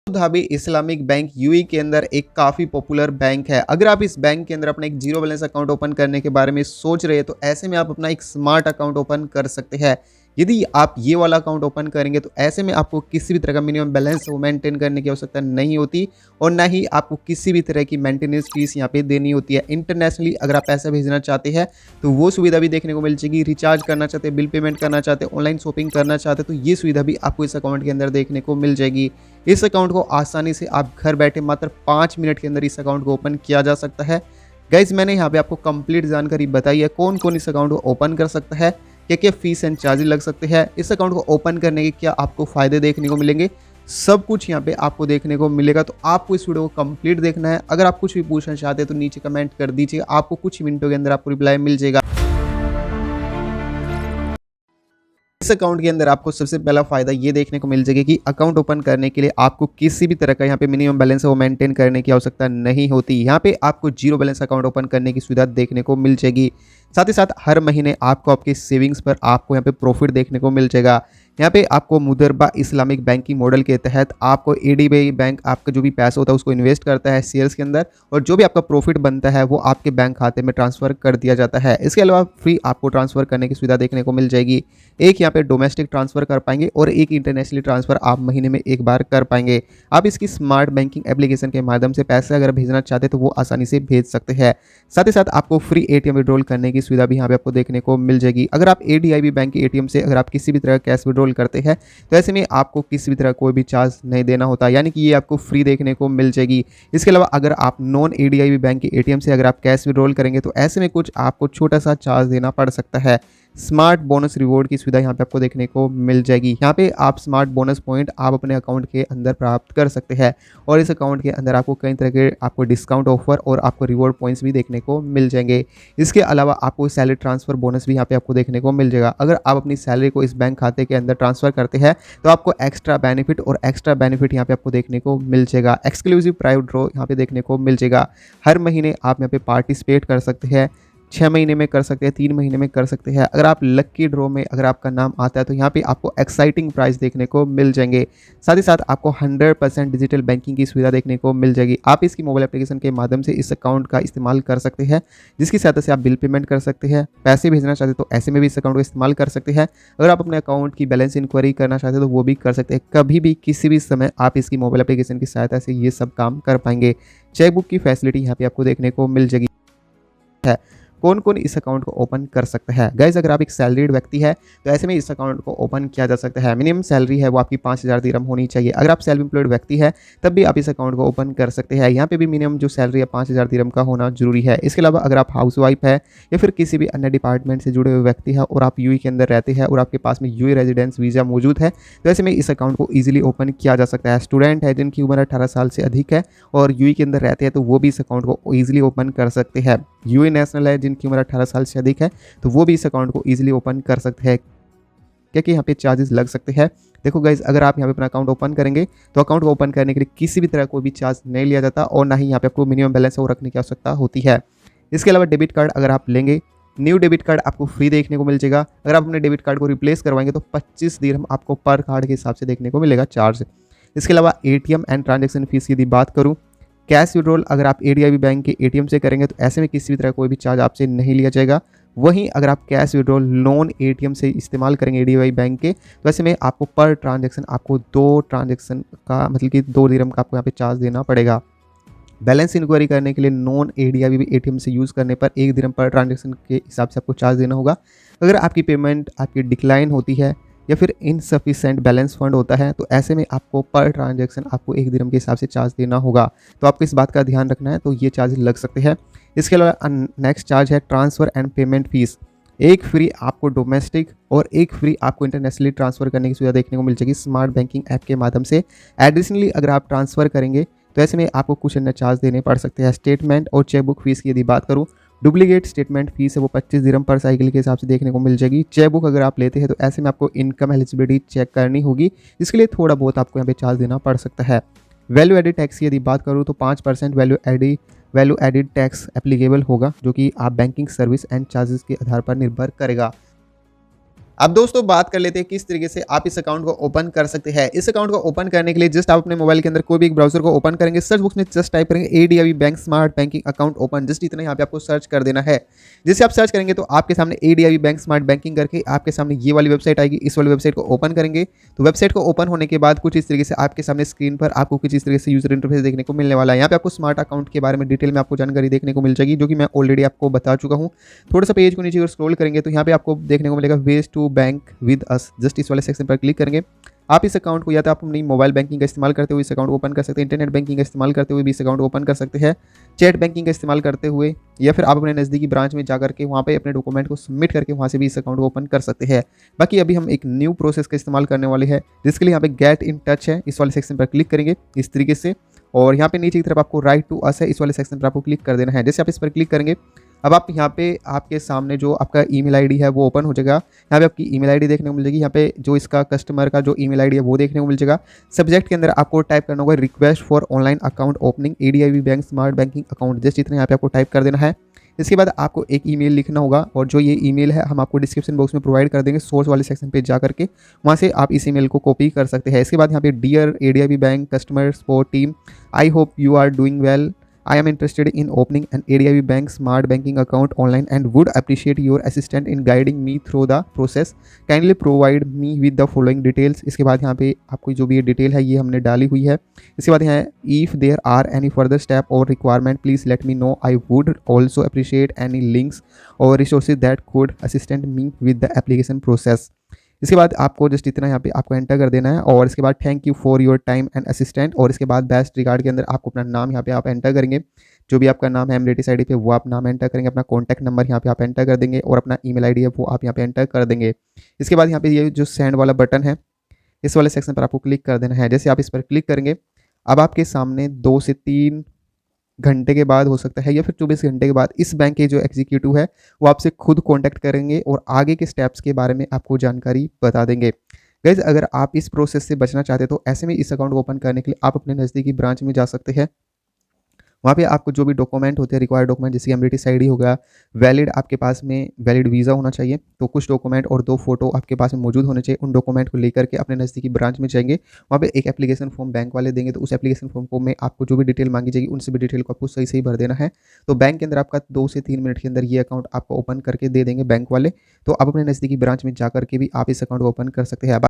Dhabi Islamic bank UAE के अंदर एक काफ़ी पॉपुलर बैंक है। अगर आप इस बैंक के अंदर अपना एक जीरो बैलेंस अकाउंट ओपन करने के बारे में सोच रहे हैं तो ऐसे में आप अपना एक स्मार्ट अकाउंट ओपन कर सकते हैं। यदि आप ये वाला अकाउंट ओपन करेंगे तो ऐसे में आपको किसी भी तरह का मिनिमम बैलेंस मेंटेन करने की आवश्यकता नहीं होती और ना ही आपको किसी भी तरह की मेंटेनेंस फीस यहाँ पे देनी होती है। इंटरनेशनली अगर आप पैसा भेजना चाहते हैं तो वो सुविधा भी देखने को मिल जाएगी। रिचार्ज करना चाहते हैं, बिल पेमेंट करना चाहते हैं, ऑनलाइन शॉपिंग करना चाहते हैं तो ये सुविधा भी आपको इस अकाउंट के अंदर देखने को मिल जाएगी। इस अकाउंट को आसानी से आप घर बैठे मात्र 5 मिनट के अंदर इस अकाउंट को ओपन किया जा सकता है। गाइज मैंने यहाँ पे आपको कंप्लीट जानकारी बताई है कौन कौन इस अकाउंट को ओपन कर सकता है, क्या क्या फीस एंड चार्जेस लग सकते हैं, इस अकाउंट को ओपन करने के क्या आपको फायदे देखने को मिलेंगे, सब कुछ यहाँ पे आपको देखने को मिलेगा। तो आपको इस वीडियो को कंप्लीट देखना है। अगर आप कुछ भी पूछना चाहते हैं तो नीचे कमेंट कर दीजिए, आपको कुछ मिनटों के अंदर आपको रिप्लाई मिल जाएगा। इस अकाउंट के अंदर आपको सबसे पहला फायदा ये देखने को मिल जाएगा कि अकाउंट ओपन करने के लिए आपको किसी भी तरह का यहाँ पे मिनिमम बैलेंस वो मेंटेन करने की आवश्यकता नहीं होती। यहाँ पे आपको जीरो बैलेंस अकाउंट ओपन करने की सुविधा देखने को मिल जाएगी। साथ ही साथ हर महीने आपको आपके सेविंग्स पर आपको यहाँ पे प्रॉफिट देखने को मिल जाएगा। यहाँ पे आपको मुदरबा इस्लामिक बैंकिंग मॉडल के तहत आपको एडीबी बैंक आपका जो भी पैसा होता है उसको इन्वेस्ट करता है शेयर्स के अंदर और जो भी आपका प्रॉफिट बनता है वो आपके बैंक खाते में ट्रांसफर कर दिया जाता है। इसके अलावा फ्री आपको ट्रांसफर करने की सुविधा देखने को मिल जाएगी। एक यहाँ पे डोमेस्टिक ट्रांसफर कर पाएंगे और एक इंटरनेशनली ट्रांसफर आप महीने में एक बार कर पाएंगे। आप इसकी स्मार्ट बैंकिंग एप्लीकेशन के माध्यम से पैसे अगर भेजना चाहते हैं तो वो आसानी से भेज सकते हैं। साथ ही साथ आपको फ्री एटीएम विड्रॉल करने की सुविधा भी यहाँ पे आपको देखने को मिल जाएगी। अगर आप एडीआईबी बैंक के एटीएम से अगर आप किसी भी तरह कैश विड्रॉल करते हैं तो ऐसे में आपको किसी भी तरह कोई भी चार्ज नहीं देना होता, यानी कि ये आपको फ्री देखने को मिल जाएगी। इसके अलावा अगर आप नॉन एडीआईबी बैंक के एटीएम से अगर आप कैश विड्रॉल करेंगे तो ऐसे में कुछ आपको छोटा सा चार्ज देना पड़ सकता है। स्मार्ट बोनस रिवॉर्ड की सुविधा यहाँ पे आपको देखने को मिल जाएगी। यहाँ पे आप स्मार्ट बोनस पॉइंट आप अपने अकाउंट के अंदर प्राप्त कर सकते हैं और इस अकाउंट के अंदर आपको कई तरह के आपको डिस्काउंट ऑफर और आपको रिवॉर्ड पॉइंट्स भी देखने को मिल जाएंगे। इसके अलावा आपको सैलरी ट्रांसफर बोनस भी यहाँ पे आपको देखने को मिल जाएगा। अगर आप अपनी सैलरी को इस बैंक खाते के अंदर ट्रांसफर करते हैं तो आपको एक्स्ट्रा बेनिफिट यहाँ पे आपको देखने को मिल जाएगा। एक्सक्लूसिव प्राइवेट ड्रॉ यहाँ पे देखने को मिल जाएगा। हर महीने आप यहाँ पे पार्टिसिपेट कर सकते हैं, 6 महीने में कर सकते हैं, 3 महीने में कर सकते हैं। अगर आप लक्की ड्रॉ में अगर आपका नाम आता है तो यहाँ पे आपको एक्साइटिंग प्राइस देखने को मिल जाएंगे। साथ ही साथ आपको 100% डिजिटल बैंकिंग की सुविधा देखने को मिल जाएगी। आप इसकी मोबाइल एप्लीकेशन के माध्यम से इस अकाउंट का इस्तेमाल कर सकते हैं, जिसकी सहायता से आप बिल पेमेंट कर सकते हैं, पैसे भेजना चाहते हैं तो ऐसे में भी इस अकाउंट का इस्तेमाल कर सकते हैं। अगर आप अपने अकाउंट की बैलेंस इंक्वायरी करना चाहते हैं तो वो भी कर सकते हैं। कभी भी किसी भी समय आप इसकी मोबाइल एप्लीकेशन की सहायता से ये सब काम कर पाएंगे। चेकबुक की फैसिलिटी यहाँ पे आपको देखने को मिल जाएगी। कौन कौन इस अकाउंट को ओपन कर सकता है? गाइज अगर आप एक सैलरीड व्यक्ति है तो ऐसे में इस अकाउंट को ओपन किया जा सकता है। मिनिमम सैलरी है वो आपकी 5000 दिरहम होनी चाहिए। अगर आप सेल्फ एम्प्लॉयड व्यक्ति है तब भी आप इस अकाउंट को ओपन कर सकते हैं। यहाँ पे भी मिनिमम जो सैलरी है 5000 दिरहम का होना जरूरी है। इसके अलावा अगर आप हाउस वाइफ है या फिर किसी भी अन्य डिपार्टमेंट से जुड़े हुए व्यक्ति है और आप यूएई के अंदर रहते हैं और आपके पास में यूएई रेजिडेंस वीज़ा मौजूद है तो ऐसे में इस अकाउंट को ईजिली ओपन किया जा सकता है। स्टूडेंट है जिनकी उम्र 18 साल से अधिक है और यूएई के अंदर रहते हैं तो वो भी इस अकाउंट को ईजिली ओपन कर सकते हैं। यूएई नेशनल है जिनकी उम्र 18 साल से अधिक है तो वो भी इस अकाउंट को ईजिली ओपन कर सकते हैं। क्या कि यहाँ पे चार्जेस लग सकते हैं? देखो गाइज अगर आप यहाँ पे अपना अकाउंट ओपन करेंगे तो अकाउंट को ओपन करने के लिए किसी भी तरह कोई भी चार्ज नहीं लिया जाता और ना ही यहाँ पे आपको मिनिमम बैलेंस वो रखने की आवश्यकता होती है। इसके अलावा डेबिट कार्ड अगर आप लेंगे, न्यू डेबिट कार्ड आपको फ्री देखने को मिल जाएगा। अगर आप अपने डेबिट कार्ड को रिप्लेस करवाएंगे तो 25 दिरहम आपको पर कार्ड के हिसाब से देखने को मिलेगा चार्ज। इसके अलावा एटीएम एंड ट्रांजेक्शन फीस की यदि बात करूँ, कैश विड्रॉल अगर आप एडीआईबी बैंक के एटीएम से करेंगे तो ऐसे में किसी भी तरह कोई भी चार्ज आपसे नहीं लिया जाएगा। वहीं अगर आप कैश विड्रॉल नॉन एटीएम से इस्तेमाल करेंगे एडीआईबी बैंक के तो ऐसे में आपको पर ट्रांजैक्शन आपको 2 ट्रांजैक्शन का मतलब कि 2 दिरहम का आपको यहाँ पे चार्ज देना पड़ेगा। बैलेंस इंक्वायरी करने के लिए नॉन एडीआईबी एटीएम से यूज़ करने पर 1 दिरहम पर ट्रांजैक्शन के हिसाब से आपको चार्ज देना होगा। अगर आपकी पेमेंट आपकी डिक्लाइन होती है या फिर इनसफिशेंट बैलेंस फंड होता है तो ऐसे में आपको पर ट्रांजैक्शन आपको 1 दिरहम के हिसाब से चार्ज देना होगा। तो आपको इस बात का ध्यान रखना है, तो ये चार्ज लग सकते हैं। इसके अलावा नेक्स्ट चार्ज है ट्रांसफ़र एंड पेमेंट फीस। एक फ्री आपको डोमेस्टिक और एक फ्री आपको इंटरनेशनली ट्रांसफ़र करने की सुविधा देखने को मिल जाएगी स्मार्ट बैंकिंग ऐप के माध्यम से। एडिशनली अगर आप ट्रांसफ़र करेंगे तो ऐसे में आपको कुछ अन्य चार्ज देने पड़ सकते हैं। स्टेटमेंट और चेकबुक फीस की यदि बात करूँ, डुप्लीकेट स्टेटमेंट फीस है वो 25 दिरहम पर साइकिल के हिसाब से देखने को मिल जाएगी। चेक बुक अगर आप लेते हैं तो ऐसे में आपको इनकम एलिजिबिलिटी चेक करनी होगी, जिसके लिए थोड़ा बहुत आपको यहाँ पे चार्ज देना पड़ सकता है। वैल्यू एडिड टैक्स की यदि बात करूँ तो 5% वैल्यू एडिड टैक्स एप्लीकेबल होगा, जो कि आप बैंकिंग सर्विस एंड चार्जेस के आधार पर निर्भर करेगा। अब दोस्तों बात कर लेते हैं किस तरीके से आप इस अकाउंट को ओपन कर सकते हैं। इस अकाउंट को ओपन करने के लिए जस्ट आप अपने मोबाइल के अंदर कोई भी एक ब्राउजर को ओपन करेंगे, सर्च बॉक्स में जस्ट टाइप करेंगे ADIB bank smart banking account open, just इतना यहाँ पे आपको सर्च कर देना है। जैसे आप सर्च करेंगे तो आपके सामने एडीआईबी बैंक स्मार्ट बैंकिंग करके आपके सामने ये वाली वेबसाइट आएगी। इस वाली वेबसाइट को ओपन करेंगे तो वेबसाइट को ओपन होने के बाद कुछ इस तरीके से आपके सामने स्क्रीन पर आपको कुछ इस तरीके से यूजर इंटरफेस देखने को मिलने वाला है। यहाँ पे आपको स्मार्ट अकाउंट के बारे में डिटेल में आपको जानकारी देखने को मिल जाएगी, जो कि मैं ऑलरेडी आपको बता चुका हूँ। थोड़ा सा पेज को नीचे और स्क्रॉल करेंगे तो यहाँ पे आपको देखने को मिलेगा ways to bank with us, just इस वाले सेक्शन पर क्लिक करेंगे। आप इस अकाउंट को या तो आप अपनी मोबाइल बैंकिंग का इस्तेमाल करते हुए इस अकाउंट को ओपन कर सकते हैं, इंटरनेट बैंकिंग का इस्तेमाल करते हुए भी इस अकाउंट को ओपन कर सकते हैं, चैट बैंकिंग का इस्तेमाल करते हुए, या फिर आप अपने नज़दीकी ब्रांच में जाकर के वहाँ पे अपने डॉक्यूमेंट को सबमिट करके वहाँ से भी इस अकाउंट को ओपन कर सकते हैं। बाकी अभी हम एक न्यू प्रोसेस का इस्तेमाल करने वाले हैं, जिसके लिए यहाँ पे गेट इन टच है, इस वाले सेक्शन पर क्लिक करेंगे इस तरीके से, और यहाँ पे नीचे की तरफ आपको राइट टू अस है, इस वाले सेक्शन पर आपको क्लिक कर देना है। जैसे आप इस पर क्लिक करेंगे अब आप यहाँ पे आपके सामने जो आपका ईमेल आईडी है वो ओपन हो जाएगा। यहाँ पे आपकी ईमेल आईडी देखने को मिल जाएगी, यहाँ पे जो इसका कस्टमर का जो ईमेल आईडी है वो देखने को मिल जाएगा। सब्जेक्ट के अंदर आपको टाइप करना होगा request for online account opening ADIB bank smart banking account, just इतना यहाँ पे आपको टाइप कर देना है। इसके बाद आपको एक ईमेल लिखना होगा, और जो ये ईमेल है हम आपको डिस्क्रिप्शन बॉक्स में प्रोवाइड कर देंगे, सोर्स वाले सेक्शन पे जा करके वहाँ से आप इस ईमेल को कॉपी कर सकते हैं। इसके बाद यहाँ पे dear ADIB bank customer support team, I hope you are doing well, I am interested in opening an ADIB Bank Smart Banking account online and would appreciate your assistance in guiding me through the process. Kindly provide me with the following details. इसके बाद यहाँ पे आपको जो भी ये detail है ये हमने डाली हुई है। इसके बाद यहाँ if there are any further step or requirement please let me know. I would also appreciate any links or resources that could assist me with the application process. इसके बाद आपको जस्ट इतना यहाँ पे आपको एंटर कर देना है, और इसके बाद thank you for your time and assistant, और इसके बाद बेस्ट रिगार्ड के अंदर आपको अपना नाम यहाँ पे आप एंटर करेंगे, जो भी आपका नाम है एमरेटिस आईडी पे वो आप नाम एंटर करेंगे, अपना कॉन्टैक्ट नंबर यहाँ पे आप एंटर कर देंगे, और अपना ईमेल आईडी है वो आप यहाँ पे एंटर कर देंगे। इसके बाद यहाँ पे ये जो सेंड वाला बटन है इस वाले सेक्शन पर आपको क्लिक कर देना है। जैसे आप इस पर क्लिक करेंगे अब आपके सामने 2 से 3 घंटे के बाद हो सकता है या फिर 24 घंटे के बाद इस बैंक के जो एग्जीक्यूटिव है वो आपसे खुद कांटेक्ट करेंगे और आगे के स्टेप्स के बारे में आपको जानकारी बता देंगे। गाइस अगर आप इस प्रोसेस से बचना चाहते हैं तो ऐसे में इस अकाउंट को ओपन करने के लिए आप अपने नज़दीकी ब्रांच में जा सकते हैं। वहाँ पे आपको जो भी डॉक्यूमेंट होते हैं रिक्वायर्ड डॉक्यूमेंट, जैसे एमरेटिस आईडी हो गया, वैलिड आपके पास में वैलिड वीज़ा होना चाहिए, तो कुछ डॉक्यूमेंट और 2 फोटो आपके पास में मौजूद होने चाहिए। उन डॉक्यूमेंट को लेकर के अपने नज़दीकी ब्रांच में जाएंगे, वहाँ पे एक एप्लीकेशन फॉर्म बैंक वाले देंगे, तो उस एप्लीकेशन फॉर्म को में आपको जो भी डिटेल मांगी जाएगी उन सभी डिटेल को आपको सही सही भर देना है। तो बैंक के अंदर आपका 2 से 3 मिनट के अंदर ये अकाउंट आपको ओपन करके दे देंगे बैंक वाले, तो आप अपने नज़दीकी ब्रांच में जा करके भी आप इस अकाउंट को ओपन कर सकते हैं।